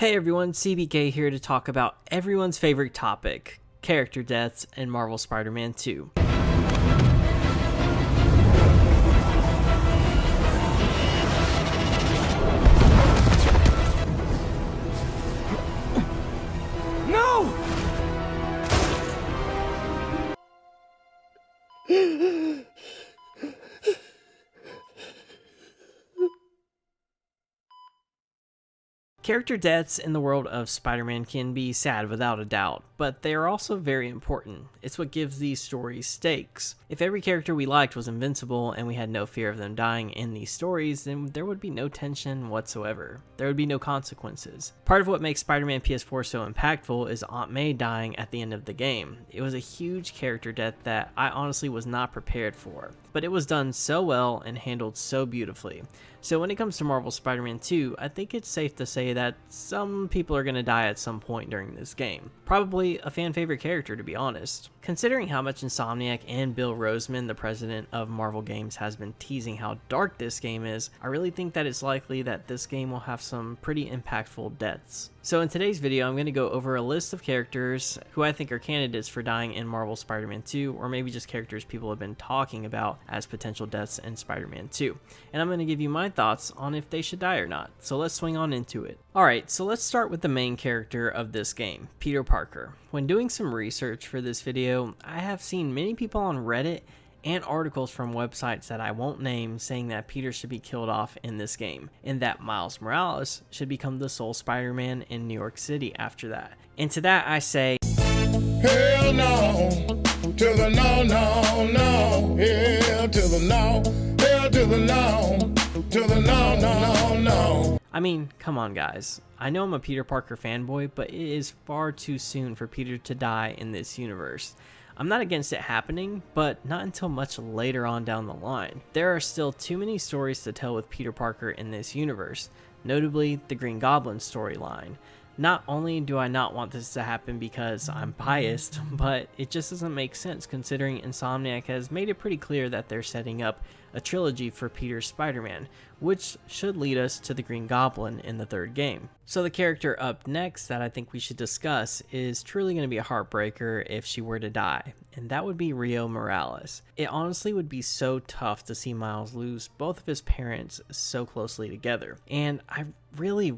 Hey everyone, CBK here to talk about everyone's favorite topic, character deaths in Marvel Spider-Man 2. No! Character deaths in the world of Spider-Man can be sad without a doubt, but they are also very important. It's what gives these stories stakes. If every character we liked was invincible and we had no fear of them dying in these stories, then there would be no tension whatsoever. There would be no consequences. Part of what makes Spider-Man PS4 so impactful is Aunt May dying at the end of the game. It was a huge character death that I honestly was not prepared for, but it was done so well and handled so beautifully. So when it comes to Marvel Spider-Man 2, I think it's safe to say that some people are going to die at some point during this game. Probably a fan favorite character, to be honest. Considering how much Insomniac and Bill Roseman, the president of Marvel Games, has been teasing how dark this game is, I really think that it's likely that this game will have some pretty impactful deaths. So in today's video, I'm going to go over a list of characters who I think are candidates for dying in Marvel Spider-Man 2, or maybe just characters people have been talking about as potential deaths in Spider-Man 2. And I'm going to give you my thoughts on if they should die or not. So let's swing on into it. Alright, so let's start with the main character of this game, Peter Parker. When doing some research for this video, I have seen many people on Reddit and articles from websites that I won't name saying that Peter should be killed off in this game, and that Miles Morales should become the sole Spider-Man in New York City after that. And to that I say, Hell no, to the no, no, no. Hell to the no, hell to the no, to the no, no, no. I mean, come on guys. I know I'm a Peter Parker fanboy, but it is far too soon for Peter to die in this universe. I'm not against it happening, but not until much later on down the line. There are still too many stories to tell with Peter Parker in this universe, notably the Green Goblin storyline. Not only do I not want this to happen because I'm biased, but it just doesn't make sense considering Insomniac has made it pretty clear that they're setting up a trilogy for Peter's Spider-Man, which should lead us to the Green Goblin in the third game. So the character up next that I think we should discuss is truly going to be a heartbreaker if she were to die, and that would be Rio Morales. It honestly would be so tough to see Miles lose both of his parents so closely together, and I really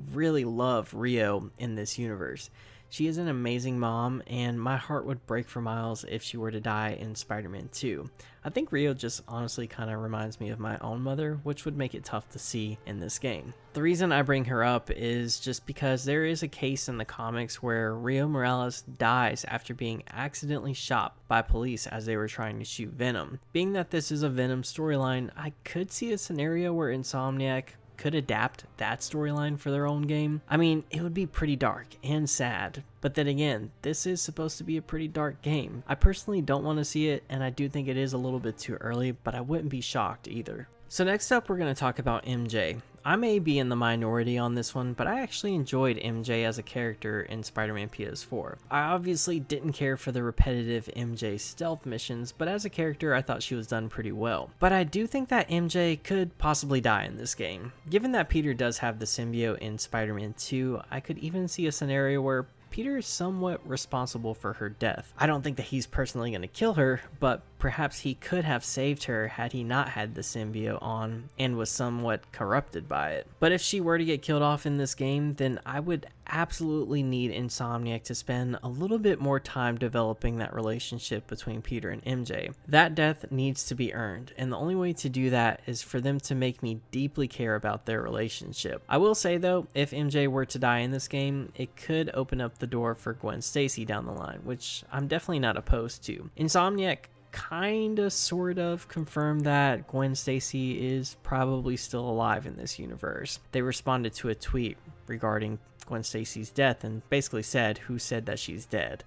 love Rio in this universe. She is an amazing mom, and my heart would break for Miles if she were to die in Spider-Man 2. I think Rio just honestly kind of reminds me of my own mother, which would make it tough to see in this game. The reason I bring her up is just because there is a case in the comics where Rio Morales dies after being accidentally shot by police as they were trying to shoot Venom. Being that this is a Venom storyline, I could see a scenario where Insomniac could adapt that storyline for their own game. I mean, it would be pretty dark and sad, but then again, this is supposed to be a pretty dark game. I personally don't want to see it, and I do think it is a little bit too early, but I wouldn't be shocked either. So next up, we're going to talk about MJ. I may be in the minority on this one, but I actually enjoyed MJ as a character in Spider-Man PS4. I obviously didn't care for the repetitive MJ stealth missions, but as a character I thought she was done pretty well. But I do think that MJ could possibly die in this game. Given that Peter does have the symbiote in Spider-Man 2, I could even see a scenario where Peter is somewhat responsible for her death. I don't think that he's personally going to kill her, but perhaps he could have saved her had he not had the symbiote on and was somewhat corrupted by it. But if she were to get killed off in this game, then I would absolutely need Insomniac to spend a little bit more time developing that relationship between Peter and MJ. That death needs to be earned, and the only way to do that is for them to make me deeply care about their relationship. I will say though, if MJ were to die in this game, it could open up the door for Gwen Stacy down the line, which I'm definitely not opposed to. Insomniac kinda sort of confirmed that Gwen Stacy is probably still alive in this universe. They responded to a tweet regarding Gwen Stacy's death and basically said who said that she's dead.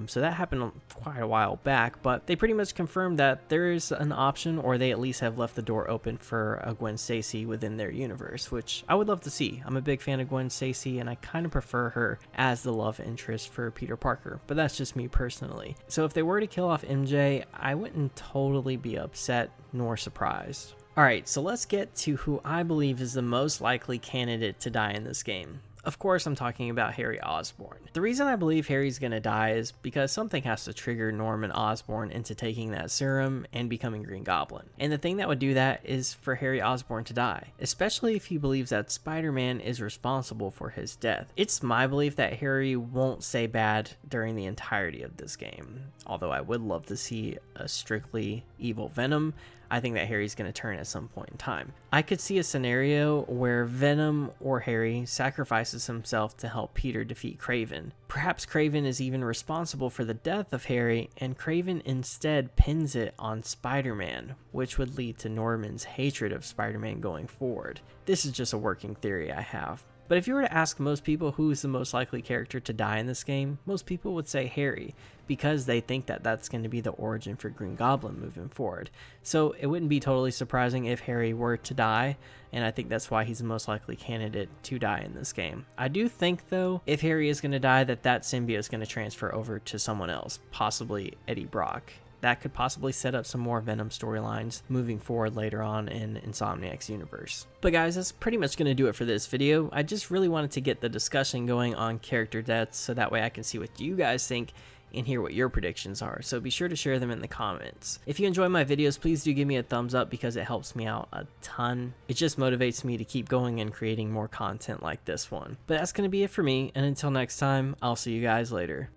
So that happened quite a while back, but they pretty much confirmed that there is an option, or they at least have left the door open for a Gwen Stacy within their universe, which I would love to see. I'm a big fan of Gwen Stacy, and I kind of prefer her as the love interest for Peter Parker, but that's just me personally. So if they were to kill off MJ, I wouldn't totally be upset nor surprised. Alright, so let's get to who I believe is the most likely candidate to die in this game. Of course, I'm talking about Harry Osborn. The reason I believe Harry's gonna die is because something has to trigger Norman Osborn into taking that serum and becoming Green Goblin. And the thing that would do that is for Harry Osborn to die, especially if he believes that Spider-Man is responsible for his death. It's my belief that Harry won't stay bad during the entirety of this game. Although I would love to see a strictly evil Venom, I think that Harry's going to turn at some point in time. I could see a scenario where Venom or Harry sacrifices himself to help Peter defeat Kraven. Perhaps Kraven is even responsible for the death of Harry, and Kraven instead pins it on Spider-Man, which would lead to Norman's hatred of Spider-Man going forward. This is just a working theory I have. But if you were to ask most people who is the most likely character to die in this game, most people would say Harry, because they think that that's going to be the origin for Green Goblin moving forward. So it wouldn't be totally surprising if Harry were to die, and I think that's why he's the most likely candidate to die in this game. I do think, though, if Harry is going to die, that symbiote is going to transfer over to someone else, possibly Eddie Brock. That could possibly set up some more Venom storylines moving forward later on in Insomniac's universe. But guys, that's pretty much going to do it for this video. I just really wanted to get the discussion going on character deaths so that way I can see what you guys think and hear what your predictions are, so be sure to share them in the comments. If you enjoy my videos, please do give me a thumbs up because it helps me out a ton. It just motivates me to keep going and creating more content like this one. But that's going to be it for me, and until next time, I'll see you guys later.